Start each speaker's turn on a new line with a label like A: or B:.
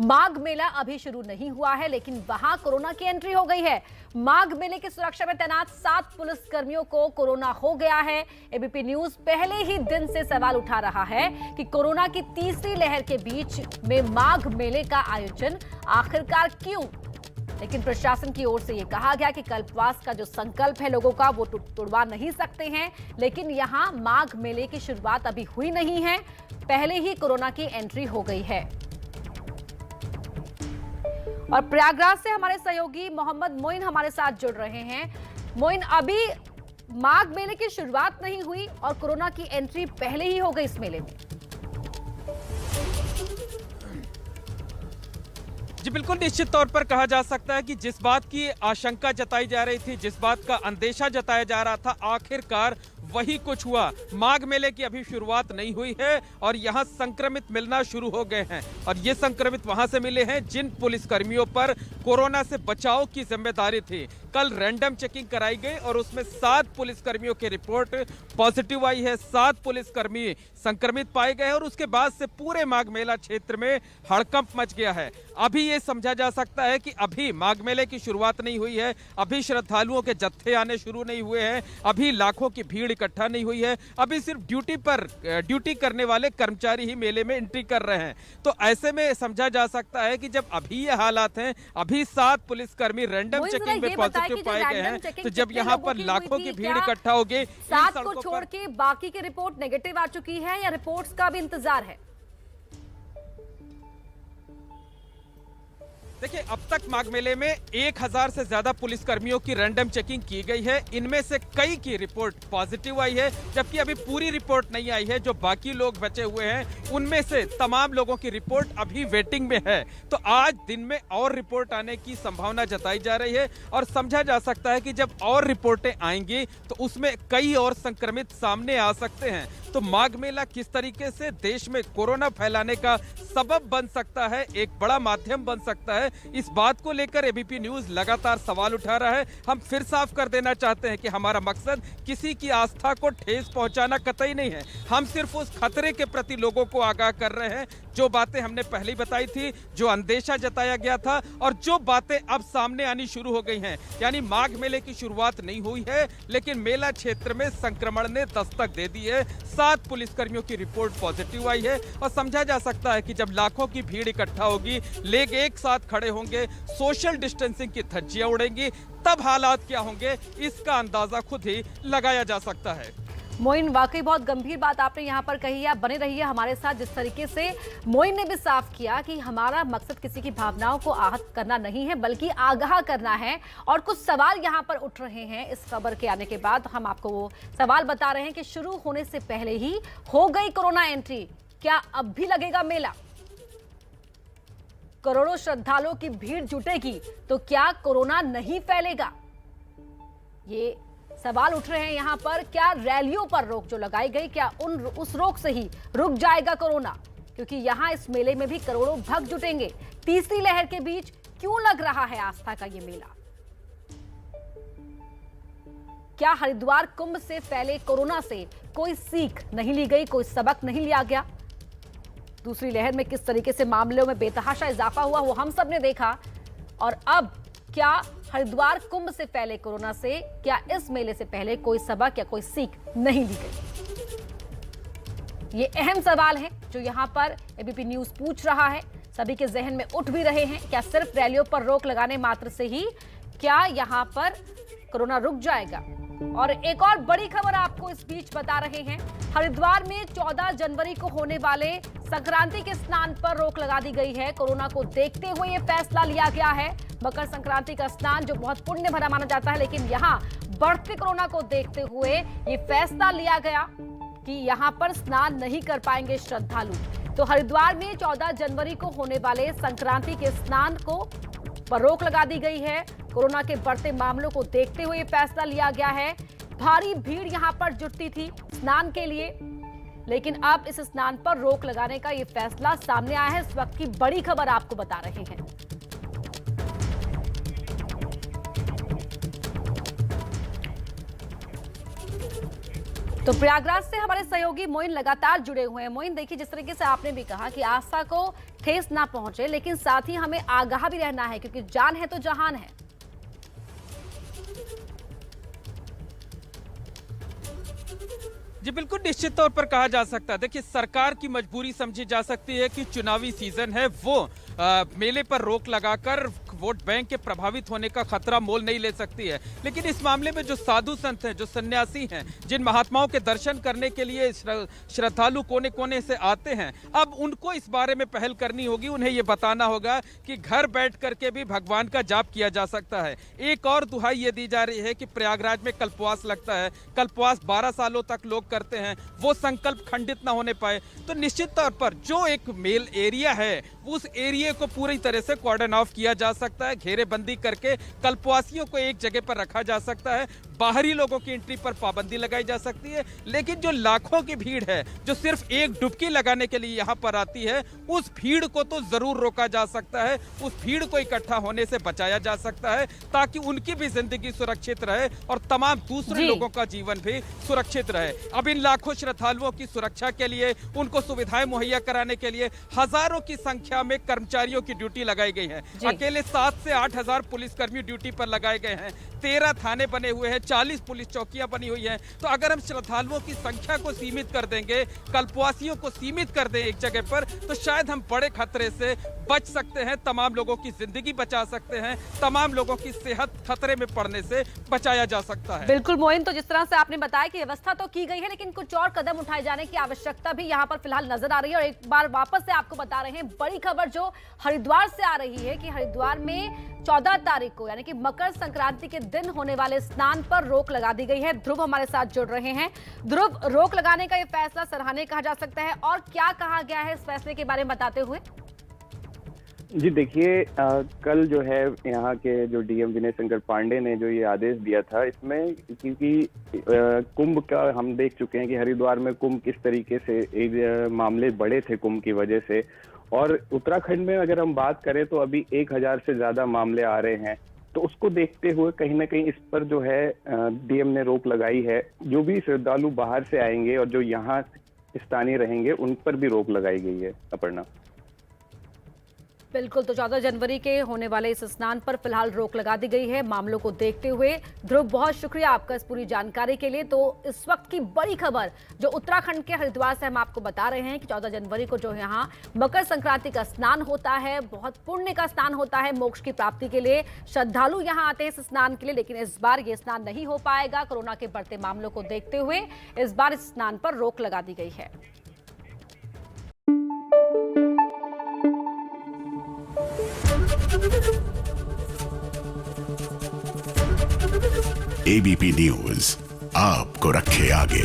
A: माघ मेला अभी शुरू नहीं हुआ है, लेकिन वहां कोरोना की एंट्री हो गई है। माघ मेले की सुरक्षा में तैनात 7 पुलिस कर्मियों को कोरोना हो गया है। एबीपी न्यूज पहले ही दिन से सवाल उठा रहा है कि कोरोना की तीसरी लहर के बीच में माघ मेले का आयोजन आखिरकार क्यों। लेकिन प्रशासन की ओर से यह कहा गया कि कल्पवास का जो संकल्प है लोगों का, वो तोड़वा नहीं सकते हैं। लेकिन यहां माघ मेले की शुरुआत अभी हुई नहीं है, पहले ही कोरोना की एंट्री हो गई है। और प्रयागराज से हमारे सहयोगी मोहम्मद मोइन हमारे साथ जुड़ रहे हैं। मोइन, अभी माघ मेले की शुरुआत नहीं हुई और कोरोना की एंट्री पहले ही हो गई इस मेले में।
B: जी बिल्कुल, निश्चित तौर पर कहा जा सकता है कि जिस बात की आशंका जताई जा रही थी, जिस बात का अंदेशा जताया जा रहा था, आखिरकार वही कुछ हुआ। माघ मेले की अभी शुरुआत नहीं हुई है और यहाँ संक्रमित मिलना शुरू हो गए हैं। और ये संक्रमित वहां से मिले हैं जिन पुलिसकर्मियों पर कोरोना से बचाव की जिम्मेदारी थी। कल रैंडम चेकिंग कराई गई और उसमें 7 पुलिसकर्मियों की रिपोर्ट पॉजिटिव आई है। 7 पुलिसकर्मी संक्रमित पाए गए और उसके बाद से पूरे माघ मेला क्षेत्र में हड़कंप मच गया है। अभी ये समझा जा सकता है कि अभी माघ मेले की शुरुआत नहीं हुई है, अभी श्रद्धालुओं के जत्थे आने शुरू नहीं हुए हैं, अभी लाखों की भीड़ इकट्ठा नहीं हुई है, अभी सिर्फ ड्यूटी करने वाले कर्मचारी ही मेले में एंट्री कर रहे हैं। तो ऐसे में समझा जा सकता है कि जब अभी ये हालात हैं, अभी 7 पुलिसकर्मी रैंडम चेकिंग में पॉजिटिव पाए गए हैं, तो जब यहाँ पर लाखों की भीड़ इकट्ठा होगी,
A: 7 को छोड़ के बाकी की रिपोर्ट नेगेटिव आ चुकी है या रिपोर्ट्स का भी इंतजार है?
B: देखिए, अब तक माघ मेले में 1000 से ज्यादा पुलिसकर्मियों की रैंडम चेकिंग की गई है। इनमें से कई की रिपोर्ट पॉजिटिव आई है, जबकि अभी पूरी रिपोर्ट नहीं आई है। जो बाकी लोग बचे हुए हैं उनमें से तमाम लोगों की रिपोर्ट अभी वेटिंग में है। तो आज दिन में और रिपोर्ट आने की संभावना जताई जा रही है और समझा जा सकता है कि जब और रिपोर्टें आएंगी तो उसमें कई और संक्रमित सामने आ सकते हैं। तो माघ मेला किस तरीके से देश में कोरोना फैलाने का सबब बन सकता है, एक बड़ा माध्यम बन सकता है, इस बात को लेकर एबीपी न्यूज लगातार सवाल उठा रहा है। हम फिर साफ कर देना चाहते हैं कि हमारा मकसद किसी की आस्था को ठेस पहुंचाना कतई नहीं है। हम सिर्फ उस खतरे के प्रति लोगों को आगाह कर रहे हैं, जो बातें हमने पहले ही बताई थी, जो अंदेशा जताया गया था और जो बातें अब सामने आनी शुरू हो गई हैं। यानी माघ मेले की शुरुआत नहीं हुई है, लेकिन मेला क्षेत्र में संक्रमण ने दस्तक दे दी है। 7 पुलिसकर्मियों की रिपोर्ट पॉजिटिव आई है और समझा जा सकता है कि जब लाखों की भीड़ इकट्ठा होगी, लोग एक साथ खड़े होंगे, सोशल डिस्टेंसिंग की धज्जियां उड़ेंगी, तब हालात क्या होंगे इसका अंदाजा खुद ही लगाया जा सकता है।
A: मोइन, वाकई बहुत गंभीर बात आपने यहाँ पर कही है। बने रहिए हमारे साथ। जिस तरीके से मोइन ने भी साफ किया कि हमारा मकसद किसी की भावनाओं को आहत करना नहीं है, बल्कि आगाह करना है। और कुछ सवाल यहाँ पर उठ रहे हैं इस खबर के आने के बाद। हम आपको वो सवाल बता रहे हैं कि शुरू होने से पहले ही हो गई कोरोना एंट्री, क्या अब भी लगेगा मेला? करोड़ों श्रद्धालुओं की भीड़ जुटेगी तो क्या कोरोना नहीं फैलेगा? ये सवाल उठ रहे हैं यहाँ पर। क्या रैलियों पर रोक जो लगाई गई, क्या उस रोक से ही रुक जाएगा कोरोना? क्योंकि यहाँ इस मेले में भी करोड़ों भक्त जुटेंगे। तीसरी लहर के बीच क्यों लग रहा है आस्था का ये मेला? क्या हरिद्वार कुंभ से फैले कोरोना से कोई सीख नहीं ली गई, कोई सबक नहीं लिया गया? दूसरी लहर में किस तरीके से मामलों में बेतहाशा इजाफा हुआ वो हम सब ने देखा। और अब क्या हरिद्वार कुंभ से फैले कोरोना से, क्या इस मेले से पहले कोई सबक या कोई सीख नहीं ली गई? ये अहम सवाल है जो यहां पर एबीपी न्यूज पूछ रहा है, सभी के जहन में उठ भी रहे हैं। क्या सिर्फ रैलियों पर रोक लगाने मात्र से ही क्या यहां पर कोरोना रुक जाएगा? और एक और बड़ी खबर आपको इस बीच बता रहे हैं। हरिद्वार में 14 जनवरी को होने वाले संक्रांति के स्नान पर रोक लगा दी गई है। कोरोना को देखते हुए यह फैसला लिया गया है। मकर संक्रांति का स्नान जो बहुत पुण्य भरा माना जाता है, लेकिन यहाँ बढ़ते कोरोना को देखते हुए ये फैसला लिया गया कि यहाँ पर स्नान नहीं कर पाएंगे श्रद्धालु। तो हरिद्वार में 14 जनवरी को होने वाले संक्रांति के स्नान को पर रोक लगा दी गई है। कोरोना के बढ़ते मामलों को देखते हुए फैसला लिया गया है। भारी भीड़ यहां पर जुटती थी स्नान के लिए, लेकिन अब इस स्नान पर रोक लगाने का यह फैसला सामने आया है। इस वक्त की बड़ी खबर आपको बता रहे हैं। तो प्रयागराज से हमारे सहयोगी मोइन लगातार जुड़े हुए हैं। मोइन, देखिए, जिस तरीके से आपने भी कहा कि आस्था को ठेस ना पहुंचे, लेकिन साथ ही हमें आगाह भी रहना है, क्योंकि जान है तो जहान है।
B: जी बिल्कुल, निश्चित तौर पर कहा जा सकता है। देखिए, सरकार की मजबूरी समझी जा सकती है कि चुनावी सीजन है, वो मेले पर रोक लगाकर वोट बैंक के प्रभावित होने का खतरा मोल नहीं ले सकती है। लेकिन इस मामले में जो साधु संत हैं, जो सन्यासी हैं, जिन महात्माओं के दर्शन करने के लिए श्रद्धालु कोने कोने से आते हैं, अब उनको इस बारे में पहल करनी होगी। उन्हें ये बताना होगा कि घर बैठ करके भी भगवान का जाप किया जा सकता है। एक और दुहाई ये दी जा रही है कि प्रयागराज में कल्पवास लगता है, कल्पवास 12 सालों तक लोग करते हैं, वो संकल्प खंडित ना होने पाए। तो निश्चित तौर पर जो एक मेल एरिया है, उस एरिया को पूरी तरह से कॉर्डन ऑफ किया जा सकता है, घेरेबंदी करके कल्पवासियों को एक जगह पर रखा जा सकता है, बाहरी लोगों की एंट्री पर पाबंदी लगाई जा सकती है। लेकिन जो लाखों की भीड़ है, जो सिर्फ एक डुबकी लगाने के लिए यहाँ पर आती है, उस भीड़ को तो जरूर रोका जा सकता है, उस भीड़ को इकट्ठा होने से बचाया जा सकता है, ताकि उनकी भी जिंदगी सुरक्षित रहे और तमाम दूसरे लोगों का जीवन भी सुरक्षित रहे। अब इन लाखों श्रद्धालुओं की सुरक्षा के लिए, उनको सुविधाएं मुहैया कराने के लिए हजारों की संख्या में कर्मचारियों की ड्यूटी लगाई गई है। अकेले 7 से 8 हजार पुलिसकर्मी ड्यूटी पर लगाए गए हैं, 13 थाने बने हुए हैं, 40 पुलिस चौकियां बनी हुई हैं। तो अगर हम श्रद्धालुओं की संख्या को सीमित कर देंगे, कल्पवासियों को सीमित कर दें एक जगह पर, तो शायद हम बड़े खतरे से बच सकते हैं, तमाम लोगों की जिंदगी बचा सकते हैं, तमाम लोगों की सेहत खतरे में पड़ने से बचाया जा सकता है।
A: बिल्कुल मोइन, तो जिस तरह से आपने बताया कि व्यवस्था तो की गई है, लेकिन कुछ और कदम उठाए जाने की आवश्यकता भी यहाँ पर फिलहाल नजर आ रही है। और एक बार वापस से आपको बता रहे हैं बड़ी खबर जो हरिद्वार से आ रही है कि हरिद्वार में 14 तारीख को यानी कि मकर संक्रांति के दिन होने वाले स्नान पर रोक लगा दी गई है। ध्रुव हमारे साथ जुड़ रहे हैं। ध्रुव, रोक लगाने का यह फैसला सराहनीय कहा जा सकता है, और क्या कहा गया है इस फैसले के बारे में बताते हुए?
C: जी देखिए, कल जो है यहाँ के जो डीएम विनय शंकर पांडे ने जो ये आदेश दिया था, इसमें क्योंकि कुंभ का हम देख चुके हैं कि हरिद्वार में कुंभ किस तरीके से एक मामले बड़े थे कुंभ की वजह से, और उत्तराखंड में अगर हम बात करें तो अभी 1000 से ज्यादा मामले आ रहे हैं। तो उसको देखते हुए कहीं ना कहीं इस पर जो है डीएम ने रोक लगाई है। जो भी श्रद्धालु बाहर से आएंगे और जो यहाँ स्थानीय रहेंगे, उन पर भी रोक लगाई गई है। अपर्णा,
A: बिल्कुल, तो 14 जनवरी के होने वाले इस स्नान पर फिलहाल रोक लगा दी गई है मामलों को देखते हुए। ध्रुव, बहुत शुक्रिया आपका इस पूरी जानकारी के लिए। तो इस वक्त की बड़ी खबर जो उत्तराखंड के हरिद्वार से हम आपको बता रहे हैं कि 14 जनवरी को जो यहाँ मकर संक्रांति का स्नान होता है, बहुत पुण्य का स्नान होता है, मोक्ष की प्राप्ति के लिए श्रद्धालु यहाँ आते हैं इस स्नान के लिए। लेकिन इस बार ये स्नान नहीं हो पाएगा, कोरोना के बढ़ते मामलों को देखते हुए इस बार इस स्नान पर रोक लगा दी गई है।
D: एबीपी न्यूज आपको रखे आगे।